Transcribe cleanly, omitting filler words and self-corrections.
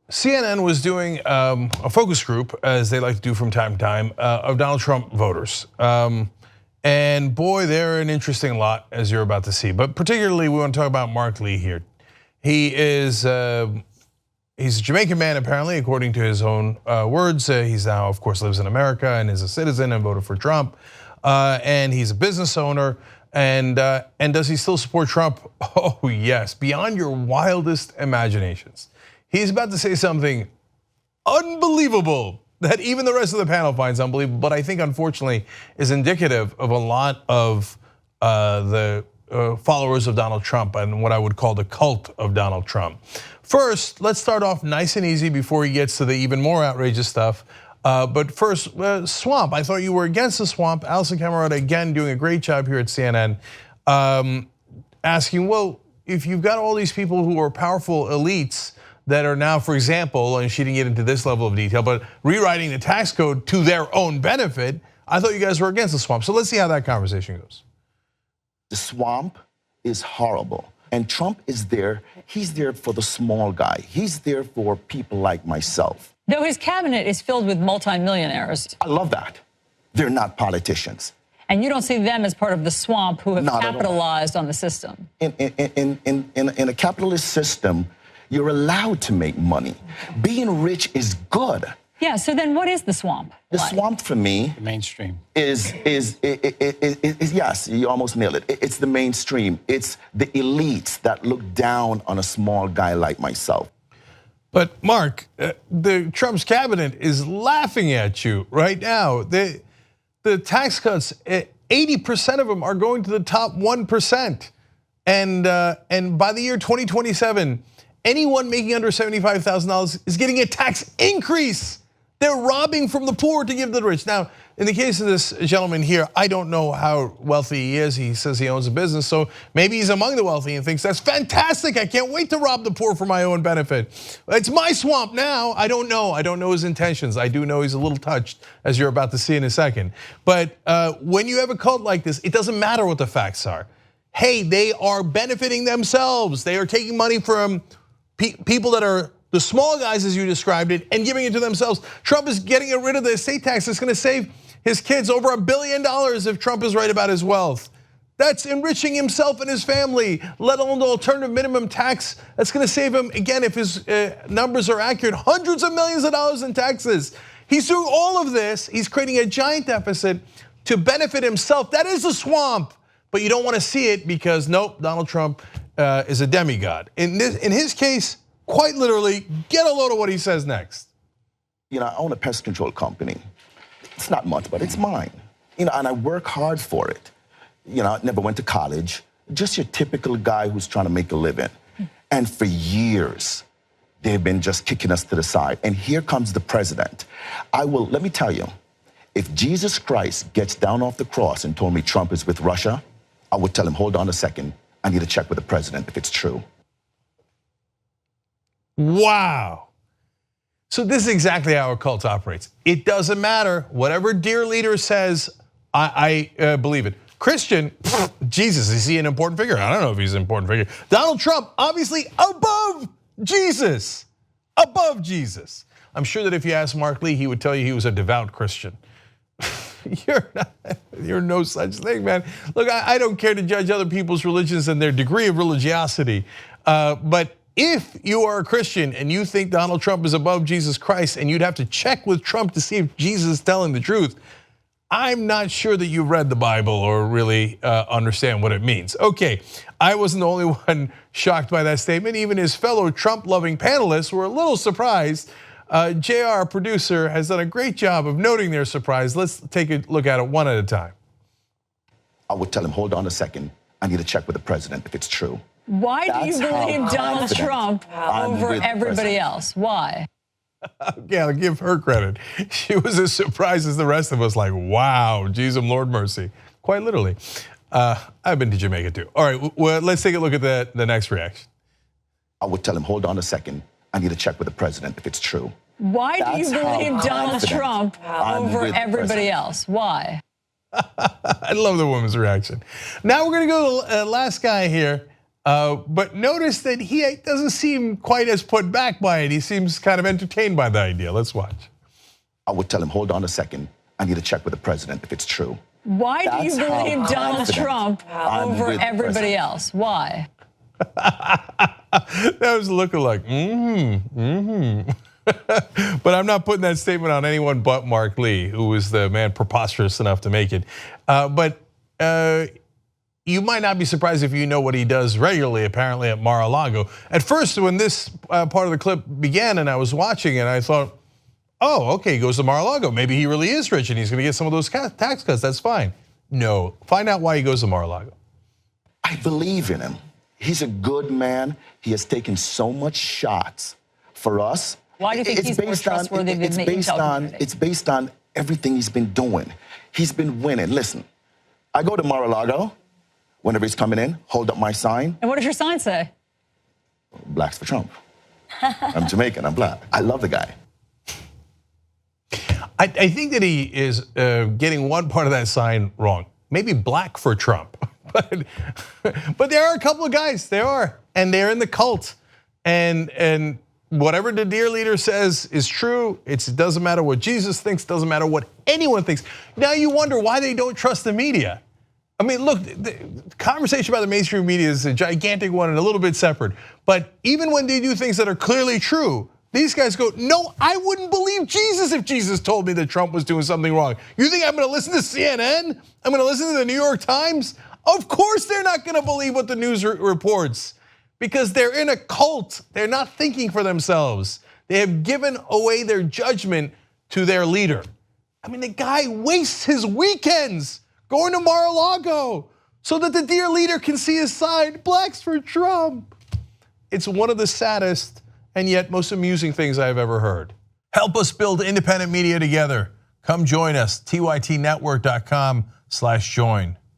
CNN was doing a focus group, as they like to do from time to time, of Donald Trump voters. And boy, they're an interesting lot, as you're about to see. But particularly, we want to talk about Mark Lee here. He is he's a Jamaican man, apparently, according to his own words. He's now, of course, lives in America and is a citizen and voted for Trump. And he's a business owner. And does he still support Trump? Oh yes, beyond your wildest imaginations. He's about to say something unbelievable that even the rest of the panel finds unbelievable, but I think unfortunately is indicative of a lot of the followers of Donald Trump and what I would call the cult of Donald Trump. First, let's start off nice and easy before he gets to the even more outrageous stuff. But first, swamp. I thought you were against the swamp. Alisyn Camerota, again, doing a great job here at CNN, asking, well, if you've got all these people who are powerful elites that are now, for example, and she didn't get into this level of detail, but rewriting the tax code to their own benefit, I thought you guys were against the swamp. So let's see how that conversation goes. The swamp is horrible. And Trump is there, he's there for the small guy. He's there for people like myself. Though his cabinet is filled with multi-millionaires. I love that. They're not politicians. And you don't see them as part of the swamp who have capitalized on the system. In a capitalist system, you're allowed to make money. Being rich is good. Yeah, so then what is the swamp? The swamp for me, the mainstream, is yes, you almost nailed it. It's the mainstream. It's the elites that look down on a small guy like myself. But Mark, the Trump's cabinet is laughing at you right now. The tax cuts, 80% of them are going to the top 1%. And by the year 2027, anyone making under $75,000 is getting a tax increase. They're robbing from the poor to give to the rich. Now, in the case of this gentleman here, I don't know how wealthy he is. He says he owns a business, so maybe he's among the wealthy and thinks that's fantastic. I can't wait to rob the poor for my own benefit. It's my swamp now. I don't know. I don't know his intentions. I do know he's a little touched, as you're about to see in a second. But when you have a cult like this, it doesn't matter what the facts are. Hey, they are benefiting themselves. They are taking money from people that are the small guys, as you described it, and giving it to themselves. Trump is getting rid of the estate tax. It's going to save his kids over $1 billion if Trump is right about his wealth. That's enriching himself and his family, let alone the alternative minimum tax. That's going to save him, again, if his numbers are accurate, hundreds of millions of dollars in taxes. He's doing all of this. He's creating a giant deficit to benefit himself. That is a swamp, but you don't want to see it because, nope, Donald Trump is a demigod. In his case, quite literally, get a load of what he says next. You know, I own a pest control company. It's not much, but it's mine. You know, and I work hard for it. You know, I never went to college. Just your typical guy who's trying to make a living. And for years, they've been just kicking us to the side. And here comes the president. Let me tell you, if Jesus Christ gets down off the cross and told me Trump is with Russia, I would tell him, hold on a second, I need to check with the president if it's true. Wow. So this is exactly how a cult operates. It doesn't matter. Whatever dear leader says, I believe it. Christian, Jesus, is he an important figure? I don't know if he's an important figure. Donald Trump, obviously above Jesus. Above Jesus. I'm sure that if you ask Mark Lee, he would tell you he was a devout Christian. You're no such thing, man. Look, I don't care to judge other people's religions and their degree of religiosity, but if you are a Christian and you think Donald Trump is above Jesus Christ and you'd have to check with Trump to see if Jesus is telling the truth, I'm not sure that you've read the Bible or really understand what it means. Okay, I wasn't the only one shocked by that statement. Even his fellow Trump-loving panelists were a little surprised. JR, our producer, has done a great job of noting their surprise. Let's take a look at it one at a time. I would tell him, hold on a second, I need to check with the president if it's true. Why do you believe Donald Trump over everybody else? Why? Yeah, I'll give her credit. She was as surprised as the rest of us, like, wow, Jesus, Lord mercy. Quite literally. I've been to Jamaica too. All right, well, let's take a look at the next reaction. I would tell him, hold on a second, I need to check with the president if it's true. Why do you believe Donald Trump over everybody else? Why? I love the woman's reaction. Now we're gonna go to the last guy here. But notice that he doesn't seem quite as put back by it. He seems kind of entertained by the idea. Let's watch. I would tell him, hold on a second. I need to check with the president if it's true. Why do you believe Donald Trump over everybody else? Why? That was looking like, But I'm not putting that statement on anyone but Mark Lee, who was the man preposterous enough to make it. But you might not be surprised if you know what he does regularly, apparently at Mar-a-Lago. At first, when this part of the clip began and I was watching it, I thought, oh, okay, he goes to Mar-a-Lago. Maybe he really is rich and he's gonna get some of those tax cuts, that's fine. No, find out why he goes to Mar-a-Lago. I believe in him. He's a good man. He has taken so much shots for us. Why do you think he's more trustworthy than the intel community? It's based on everything he's been doing. He's been winning. Listen, I go to Mar-a-Lago whenever he's coming in, hold up my sign. And what does your sign say? Blacks for Trump. I'm Jamaican, I'm black. I love the guy. I think that he is getting one part of that sign wrong. Maybe black for Trump. But there are a couple of guys, and they're in the cult. And whatever the dear leader says is true. It doesn't matter what Jesus thinks, doesn't matter what anyone thinks. Now you wonder why they don't trust the media. I mean, look, the conversation about the mainstream media is a gigantic one and a little bit separate. But even when they do things that are clearly true, these guys go, no, I wouldn't believe Jesus if Jesus told me that Trump was doing something wrong. You think I'm gonna listen to CNN? I'm gonna listen to the New York Times? Of course they're not gonna believe what the news reports because they're in a cult. They're not thinking for themselves. They have given away their judgment to their leader. I mean, the guy wastes his weekends going to Mar-a-Lago so that the dear leader can see his side, blacks for Trump. It's one of the saddest and yet most amusing things I've ever heard. Help us build independent media together. Come join us, tytnetwork.com/join.